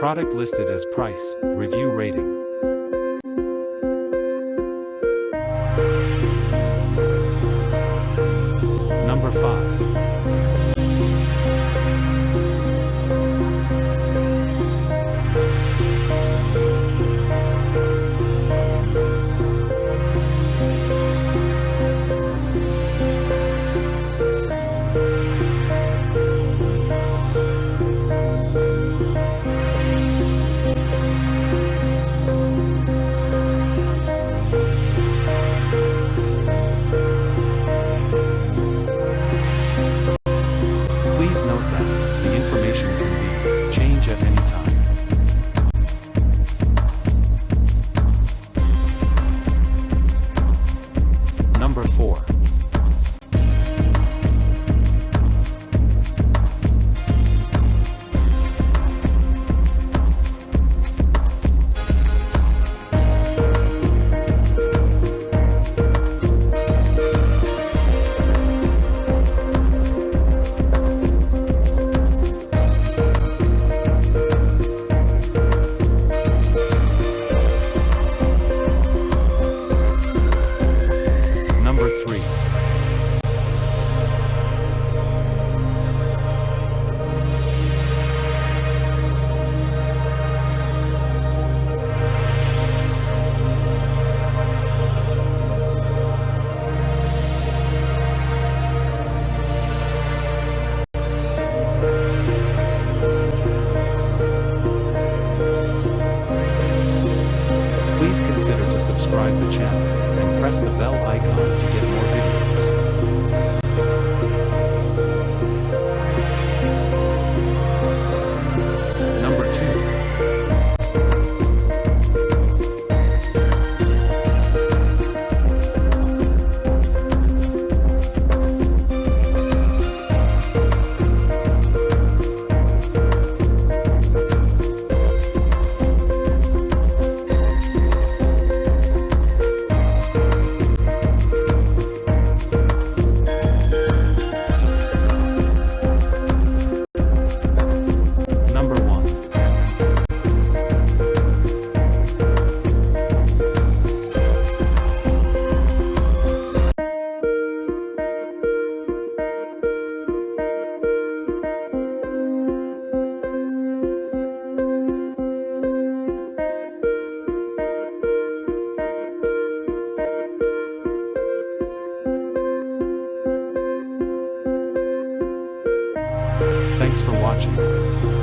Product listed as price, review rating. Number 5. Please note that the information can be changed at any time. Number 4. Number 3. Please consider to subscribe the channel and press the bell icon to get more videos. Number 2. Number 1. Thanks for watching.